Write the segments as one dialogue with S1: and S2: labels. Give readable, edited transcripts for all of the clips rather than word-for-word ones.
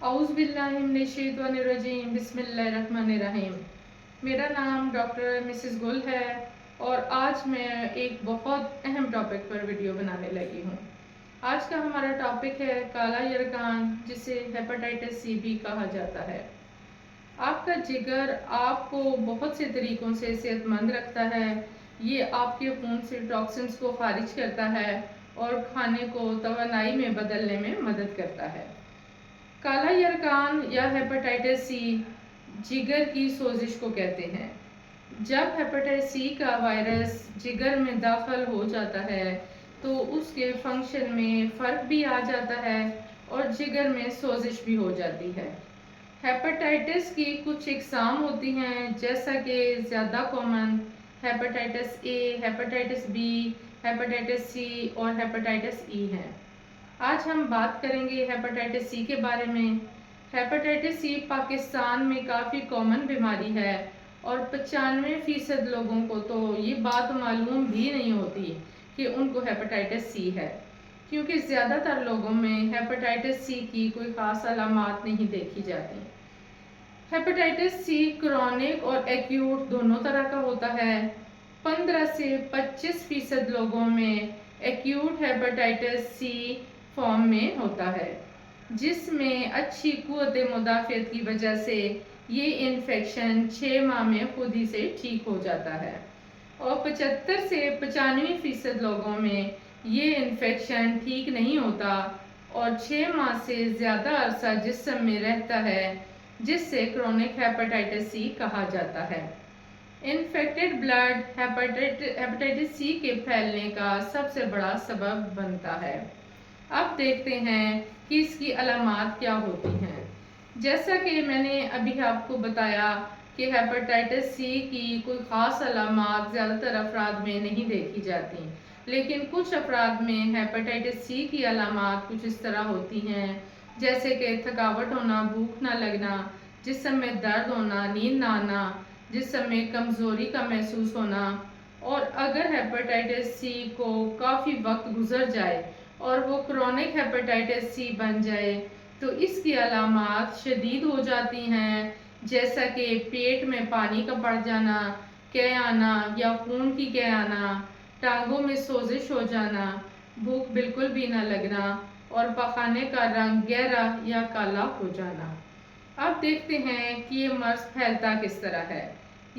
S1: औज़ु बिल्लाहि मिनश्शैतानिर्रजीम बिस्मिल्लाहिर्रहमानिर्रहीम। मेरा नाम डॉक्टर मिसेस गुल है और आज मैं एक बहुत अहम टॉपिक पर वीडियो बनाने लगी हूँ। आज का हमारा टॉपिक है काला यरकान, जिसे हेपेटाइटिस सी भी कहा जाता है। आपका जिगर आपको बहुत से तरीक़ों से सेहतमंद रखता है। ये आपके खून से टॉक्सिन्स को खारिज करता है और खाने को तवानाई में बदलने में मदद करता है। काला यरकान या हेपेटाइटिस सी जिगर की सोजिश को कहते हैं। जब हेपेटाइटिस सी का वायरस जिगर में दाखिल हो जाता है तो उसके फंक्शन में फ़र्क भी आ जाता है और जिगर में सोजिश भी हो जाती है। हेपेटाइटिस की कुछ इकसाम होती हैं, जैसा कि ज़्यादा common hepatitis A, hepatitis B, hepatitis C और हेपेटाइटिस ई हैं। आज हम बात करेंगे हेपेटाइटिस सी के बारे में। हेपेटाइटिस सी पाकिस्तान में काफ़ी कॉमन बीमारी है और 95% लोगों को तो ये बात मालूम भी नहीं होती कि उनको हेपेटाइटिस सी है, क्योंकि ज़्यादातर लोगों में हेपेटाइटिस सी की कोई ख़ास अलामात नहीं देखी जाती। हेपेटाइटिस सी क्रॉनिक और एक्यूट दोनों तरह का होता है। 15 से 25% लोगों में एक्यूट हेपेटाइटिस सी फॉर्म में होता है, जिसमें अच्छी कुव्वत मुदाफ़ियत की वजह से ये इन्फेक्शन 6 माह में खुद ही से ठीक हो जाता है और 75 से 95% लोगों में ये इन्फेक्शन ठीक नहीं होता और 6 माह से ज़्यादा अरसा जिस्म में रहता है, जिससे क्रोनिक हेपेटाइटिस सी कहा जाता है। इन्फेक्टेड ब्लड हेपेटाइटिस सी के फैलने का सबसे बड़ा सबब बनता है। अब देखते हैं कि इसकी अलामात क्या होती हैं। जैसा कि मैंने अभी आपको बताया कि हेपेटाइटिस सी की कोई ख़ास अलामात ज़्यादातर अफराद में नहीं देखी जाती, लेकिन कुछ अफराद में हेपेटाइटिस सी की अलामात कुछ इस तरह होती हैं, जैसे कि थकावट होना, भूख ना लगना, जिस्म में दर्द होना, नींद ना आना, जिस्म में कमज़ोरी का महसूस होना। और अगर हेपेटाइटिस सी को काफ़ी वक्त गुजर जाए और वो क्रोनिक हेपेटाइटिस सी बन जाए तो इसकी अलामात शदीद हो जाती हैं, जैसा कि पेट में पानी का बढ़ जाना, कै आना या खून की कै आना, टांगों में सोजिश हो जाना, भूख बिल्कुल भी न लगना और पखाने का रंग गहरा या काला हो जाना। अब देखते हैं कि ये मर्ज़ फैलता किस तरह है।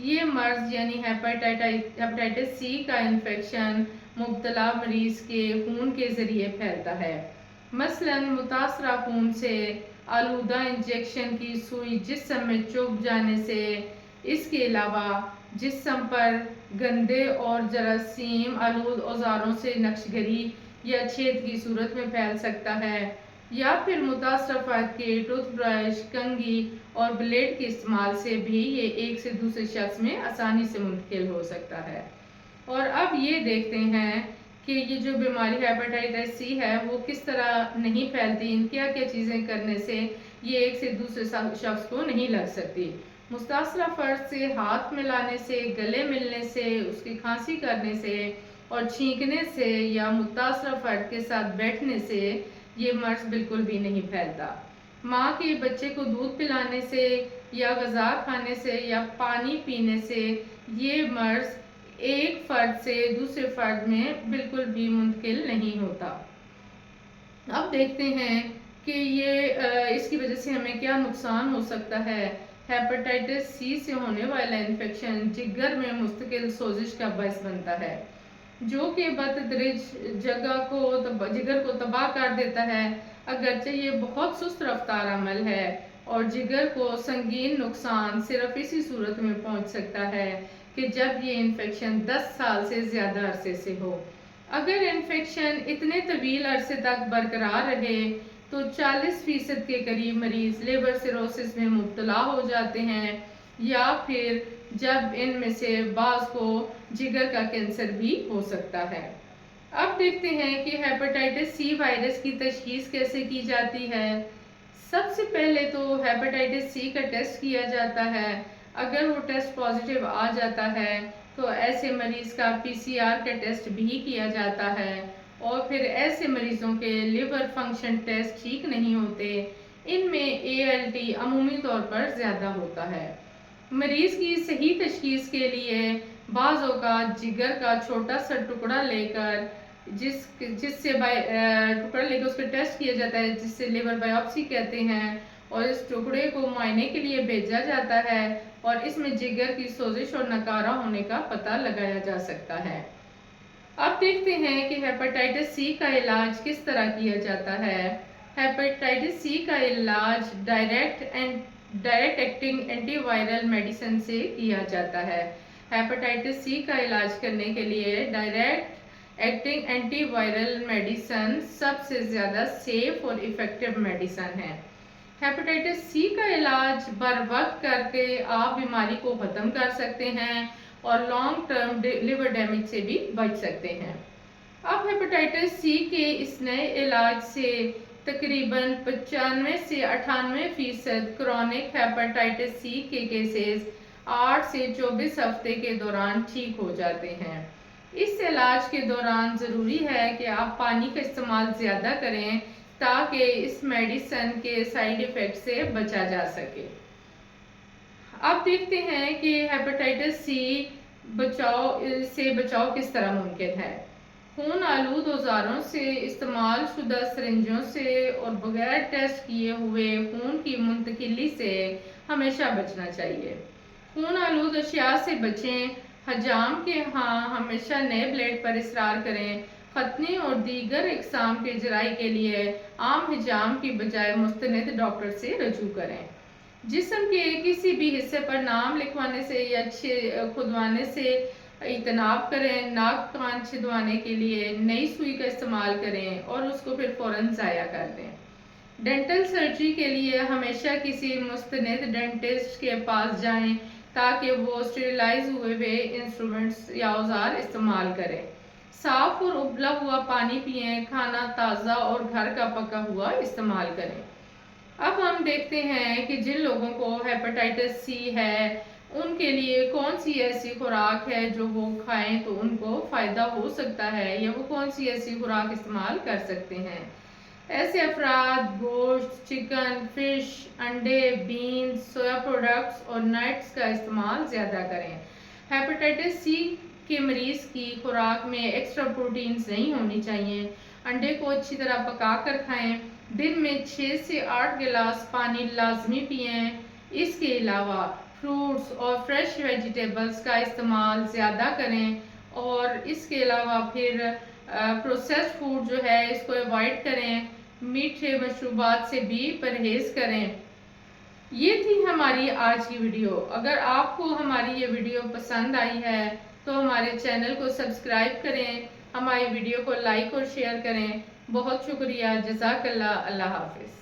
S1: ये मर्ज़ यानी हेपेटाइटिस सी का इन्फेक्शन मुब्तला मरीज़ के खून के ज़रिए फैलता है। मसलन मुतासरा खून से आलूदा इंजेक्शन की सुई जिस्म में चुभ जाने से, इसके अलावा जिस्म पर गंदे और जरासीम आलूद औज़ारों से नक्शगरी या छेद की सूरत में फैल सकता है, या फिर मुतासरा फ़र्द के टूथब्रश, कंघी और ब्लेड के इस्तेमाल से भी ये एक से दूसरे शख्स में आसानी से मुंतकिल हो सकता है। और अब ये देखते हैं कि ये जो बीमारी हेपेटाइटिस सी है वो किस तरह नहीं फैलती, इन क्या क्या चीज़ें करने से ये एक से दूसरे शख्स को नहीं लग सकती। मुतासरा फ़र्द से हाथ मिलाने से, गले मिलने से, उसकी खांसी करने से और छींकने से या मुतासरा फ़र्द के साथ बैठने से ये मर्ज़ बिल्कुल भी नहीं फैलता। माँ के बच्चे को दूध पिलाने से या ग़िज़ा खाने से या पानी पीने से ये मर्ज़ एक फ़र्द से दूसरे फ़र्द में बिल्कुल भी मुंतकिल नहीं होता। अब देखते हैं कि ये इसकी वजह से हमें क्या नुकसान हो सकता है। हेपेटाइटिस सी से होने वाला इन्फेक्शन जिगर में मुस्तकिल सोजिश का बायस बनता है, जो कि बतदरीज जिगर को तबाह कर देता है। अगरचे ये बहुत सुस्त रफ्तार अमल है और जिगर को संगीन नुकसान सिर्फ इसी सूरत में पहुंच सकता है कि जब ये इन्फेक्शन 10 साल से ज़्यादा अरसे से हो। अगर इन्फेक्शन इतने तवील अरसे तक बरकरार रहे तो 40% के करीब मरीज़ लिवर सिरोसिस में मुब्तला हो जाते हैं, या फिर जब इनमें से बाज़ को जिगर का कैंसर भी हो सकता है। अब देखते हैं कि हेपेटाइटिस सी वायरस की तशख़ीस कैसे की जाती है। सबसे पहले तो हेपेटाइटिस सी का टेस्ट किया जाता है। अगर वो टेस्ट पॉजिटिव आ जाता है तो ऐसे मरीज़ का PCR का टेस्ट भी किया जाता है और फिर ऐसे मरीज़ों के लिवर फंक्शन टेस्ट ठीक नहीं होते, ان میں ALT عمومی طور پر زیادہ ہوتا ہے۔ مریض کی صحیح تشخیص کے لیے بعض اوقات جگر کا چھوٹا سا ٹکڑا لے کر اس کا ٹیسٹ کیا جاتا ہے، جس سے لیور بائیوپسی کہتے ہیں، اور اس ٹکڑے کو معائنے کے لیے بھیجا جاتا ہے اور اس میں جگر کی سوزش اور نکارہ ہونے کا پتہ لگایا جا سکتا ہے۔ اب دیکھتے ہیں کہ ہیپاٹائٹس سی کا علاج کس طرح کیا جاتا ہے۔ ہیپاٹائٹس سی کا علاج direct acting anti viral medicine سے کیا جاتا ہے۔ ہیپاٹائٹس سی کا علاج کرنے کے لیے direct acting anti viral medicine سب سے زیادہ سیف اور ایفیکٹو میڈیسن ہے۔ ہیپاٹائٹس سی کا علاج بر وقت کر کے آپ بیماری کو ختم کر سکتے ہیں اور لانگ ٹرم لیور ڈیمیج سے بھی بچ سکتے ہیں۔ اب ہیپاٹائٹس سی کے اس نئے علاج سے تقریباً 95 سے 98% کرونک ہیپاٹائٹس سی کے کیسز 8 سے 24 ہفتے کے دوران ٹھیک ہو جاتے ہیں۔ اس علاج کے دوران ضروری ہے کہ آپ پانی کا استعمال زیادہ کریں تاکہ اس میڈیسن کے سائیڈ ایفیکٹ سے بچا جا سکے۔ اب دیکھتے ہیں کہ ہیپاٹائٹس سی سے بچاؤ کس طرح ممکن ہے۔ خون آلود اوزاروں سے، استعمال شدہ سرنجوں سے اور بغیر ٹیسٹ کیے ہوئے خون کی منتقلی سے ہمیشہ بچنا چاہیے۔ خون آلود اشیاء سے بچیں۔ حجام کے ہاں ہمیشہ نئے بلیڈ پر اصرار کریں۔ ختنی اور دیگر اقسام کے جراحی کے لیے عام حجام کی بجائے مستند ڈاکٹر سے رجوع کریں۔ جسم کے کسی بھی حصے پر نام لکھوانے سے یا کھدوانے سے اجتناب کریں۔ ناک کان چھدوانے کے لیے نئی سوئی کا استعمال کریں اور اس کو پھر فوراً ضائع کر دیں۔ ڈینٹل سرجری کے لیے ہمیشہ کسی مستند ڈینٹسٹ کے پاس جائیں تاکہ وہ اسٹیریلائز ہوئے انسٹرومنٹس یا اوزار استعمال کریں۔ صاف اور ابلا ہوا پانی پئیں۔ کھانا تازہ اور گھر کا پکا ہوا استعمال کریں۔ اب ہم دیکھتے ہیں کہ جن لوگوں کو ہیپاٹائٹس سی ہے ان کے لیے کون سی ایسی خوراک ہے جو وہ کھائیں تو ان کو فائدہ ہو سکتا ہے، یا وہ کون سی ایسی خوراک استعمال کر سکتے ہیں۔ ایسے افراد گوشت، چکن، فش، انڈے، بینز، سویا پروڈکٹس اور نٹس کا استعمال زیادہ کریں۔ ہیپاٹائٹس سی کے مریض کی خوراک میں ایکسٹرا پروٹینز نہیں ہونی چاہیے۔ انڈے کو اچھی طرح پکا کر کھائیں۔ دن میں 6 سے 8 گلاس پانی لازمی پئیں۔ اس کے علاوہ فروٹس اور فریش ویجیٹیبلز کا استعمال زیادہ کریں، اور اس کے علاوہ پھر پروسیسڈ فوڈ جو ہے اس کو اوائڈ کریں۔ میٹھے مشروبات سے بھی پرہیز کریں۔ یہ تھی ہماری آج کی ویڈیو۔ اگر آپ کو ہماری یہ ویڈیو پسند آئی ہے تو ہمارے چینل کو سبسکرائب کریں، ہماری ویڈیو کو لائک اور شیئر کریں۔ بہت شکریہ۔ جزاک اللہ۔ اللہ حافظ۔